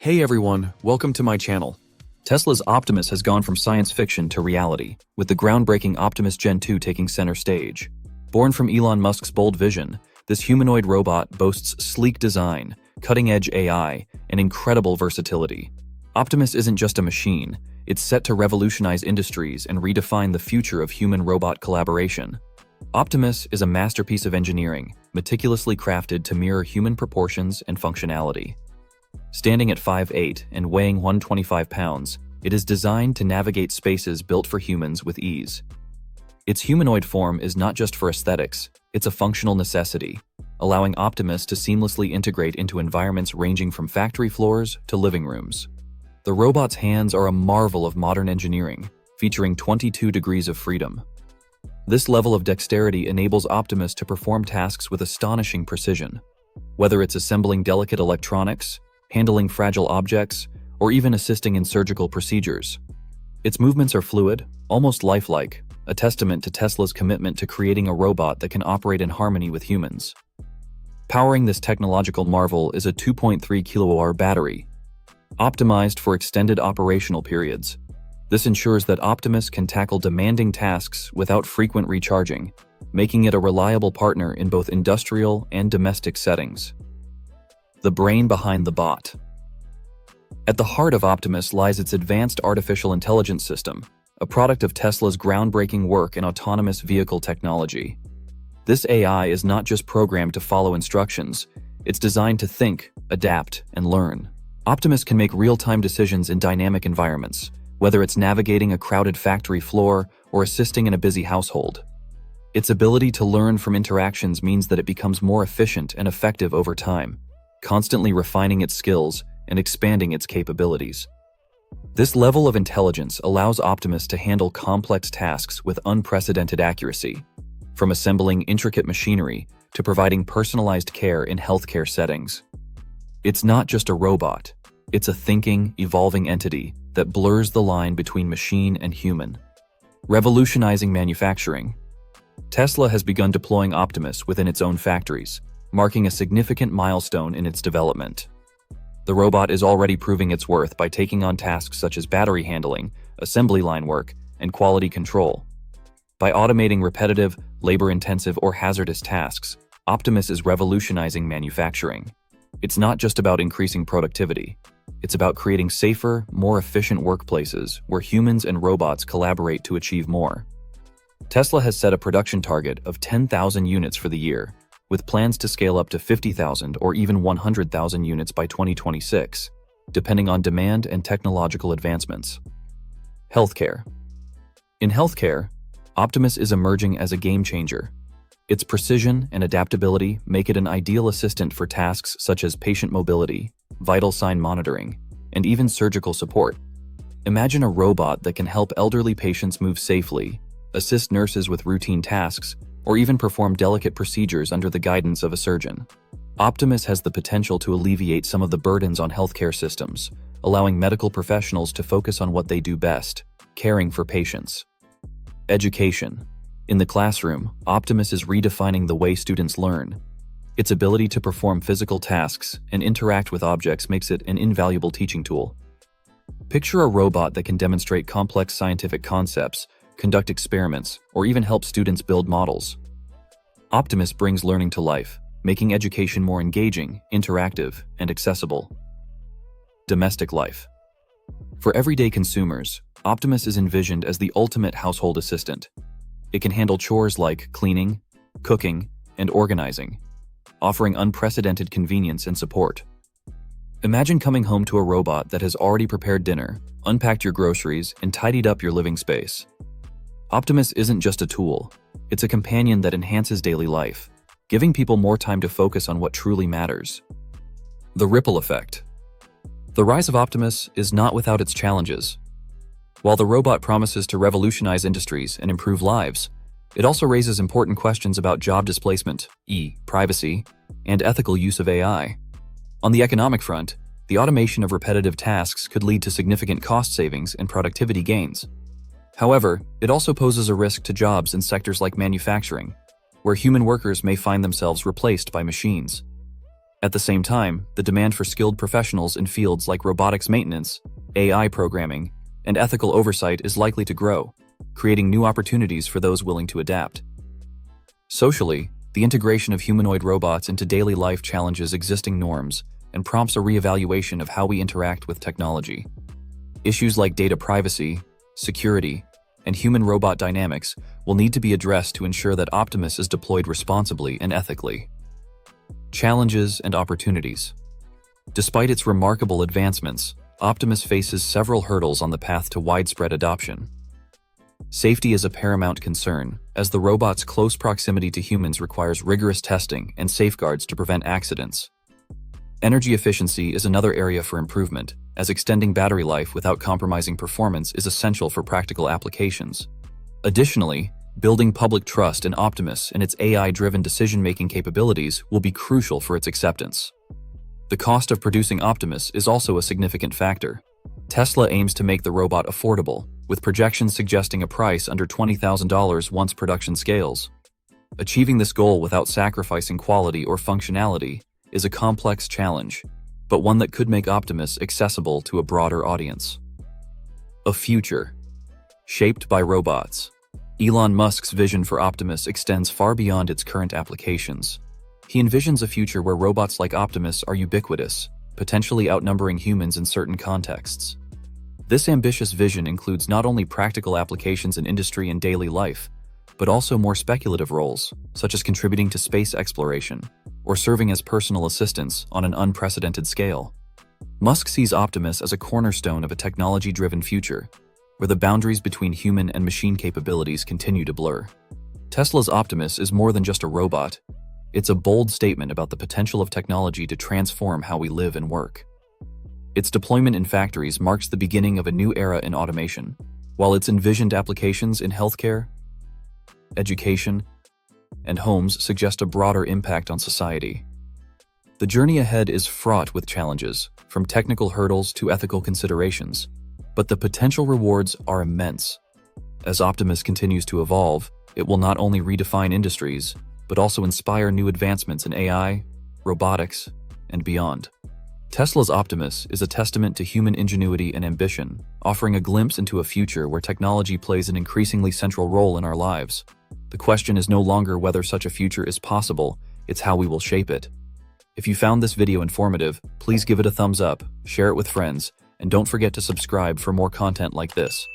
Hey everyone, welcome to my channel. Tesla's Optimus has gone from science fiction to reality, with the groundbreaking Optimus Gen 2 taking center stage. Born from Elon Musk's bold vision, this humanoid robot boasts sleek design, cutting-edge AI, and incredible versatility. Optimus isn't just a machine, it's set to revolutionize industries and redefine the future of human-robot collaboration. Optimus is a masterpiece of engineering, meticulously crafted to mirror human proportions and functionality. Standing at 5'8" and weighing 125 pounds, it is designed to navigate spaces built for humans with ease. Its humanoid form is not just for aesthetics, it's a functional necessity, allowing Optimus to seamlessly integrate into environments ranging from factory floors to living rooms. The robot's hands are a marvel of modern engineering, featuring 22 degrees of freedom. This level of dexterity enables Optimus to perform tasks with astonishing precision. Whether it's assembling delicate electronics, handling fragile objects, or even assisting in surgical procedures. Its movements are fluid, almost lifelike, a testament to Tesla's commitment to creating a robot that can operate in harmony with humans. Powering this technological marvel is a 2.3 kWh battery, optimized for extended operational periods. This ensures that Optimus can tackle demanding tasks without frequent recharging, making it a reliable partner in both industrial and domestic settings. The brain behind the bot. At the heart of Optimus lies its advanced artificial intelligence system, a product of Tesla's groundbreaking work in autonomous vehicle technology. This AI is not just programmed to follow instructions, it's designed to think, adapt, and learn. Optimus can make real-time decisions in dynamic environments, whether it's navigating a crowded factory floor or assisting in a busy household. Its ability to learn from interactions means that it becomes more efficient and effective over time, constantly refining its skills and expanding its capabilities. This level of intelligence allows Optimus to handle complex tasks with unprecedented accuracy, from assembling intricate machinery to providing personalized care in healthcare settings. It's not just a robot, it's a thinking, evolving entity that blurs the line between machine and human. Revolutionizing manufacturing. Tesla has begun deploying Optimus within its own factories, marking a significant milestone in its development. The robot is already proving its worth by taking on tasks such as battery handling, assembly line work, and quality control. By automating repetitive, labor-intensive, or hazardous tasks, Optimus is revolutionizing manufacturing. It's not just about increasing productivity. It's about creating safer, more efficient workplaces where humans and robots collaborate to achieve more. Tesla has set a production target of 10,000 units for the year, with plans to scale up to 50,000 or even 100,000 units by 2026, depending on demand and technological advancements. Healthcare. In healthcare, Optimus is emerging as a game-changer. Its precision and adaptability make it an ideal assistant for tasks such as patient mobility, vital sign monitoring, and even surgical support. Imagine a robot that can help elderly patients move safely, assist nurses with routine tasks, or even perform delicate procedures under the guidance of a surgeon. Optimus has the potential to alleviate some of the burdens on healthcare systems, allowing medical professionals to focus on what they do best, caring for patients. Education. In the classroom, Optimus is redefining the way students learn. Its ability to perform physical tasks and interact with objects makes it an invaluable teaching tool. Picture a robot that can demonstrate complex scientific concepts, conduct experiments, or even help students build models. Optimus brings learning to life, making education more engaging, interactive, and accessible. Domestic life. For everyday consumers, Optimus is envisioned as the ultimate household assistant. It can handle chores like cleaning, cooking, and organizing, offering unprecedented convenience and support. Imagine coming home to a robot that has already prepared dinner, unpacked your groceries, and tidied up your living space. Optimus isn't just a tool, it's a companion that enhances daily life, giving people more time to focus on what truly matters. The ripple effect. The rise of Optimus is not without its challenges. While the robot promises to revolutionize industries and improve lives, it also raises important questions about job displacement, privacy, and ethical use of AI. On the economic front, the automation of repetitive tasks could lead to significant cost savings and productivity gains. However, it also poses a risk to jobs in sectors like manufacturing, where human workers may find themselves replaced by machines. At the same time, the demand for skilled professionals in fields like robotics maintenance, AI programming, and ethical oversight is likely to grow, creating new opportunities for those willing to adapt. Socially, the integration of humanoid robots into daily life challenges existing norms and prompts a reevaluation of how we interact with technology. Issues like data privacy, security, and human-robot dynamics will need to be addressed to ensure that Optimus is deployed responsibly and ethically. Challenges and opportunities. Despite its remarkable advancements, Optimus faces several hurdles on the path to widespread adoption. Safety is a paramount concern, as the robot's close proximity to humans requires rigorous testing and safeguards to prevent accidents. Energy efficiency is another area for improvement, as extending battery life without compromising performance is essential for practical applications. Additionally, building public trust in Optimus and its AI-driven decision-making capabilities will be crucial for its acceptance. The cost of producing Optimus is also a significant factor. Tesla aims to make the robot affordable, with projections suggesting a price under $20,000 once production scales. Achieving this goal without sacrificing quality or functionality is a complex challenge, but one that could make Optimus accessible to a broader audience. A future shaped by robots. Elon Musk's vision for Optimus extends far beyond its current applications. He envisions a future where robots like Optimus are ubiquitous, potentially outnumbering humans in certain contexts. This ambitious vision includes not only practical applications in industry and daily life, but also more speculative roles, such as contributing to space exploration or serving as personal assistants on an unprecedented scale. Musk sees Optimus as a cornerstone of a technology-driven future, where the boundaries between human and machine capabilities continue to blur. Tesla's Optimus is more than just a robot. It's a bold statement about the potential of technology to transform how we live and work. Its deployment in factories marks the beginning of a new era in automation, while its envisioned applications in healthcare, education, and homes suggest a broader impact on society. The journey ahead is fraught with challenges, from technical hurdles to ethical considerations, but the potential rewards are immense. As Optimus continues to evolve, it will not only redefine industries, but also inspire new advancements in AI, robotics, and beyond. Tesla's Optimus is a testament to human ingenuity and ambition, offering a glimpse into a future where technology plays an increasingly central role in our lives. The question is no longer whether such a future is possible, it's how we will shape it. If you found this video informative, please give it a thumbs up, share it with friends, and don't forget to subscribe for more content like this.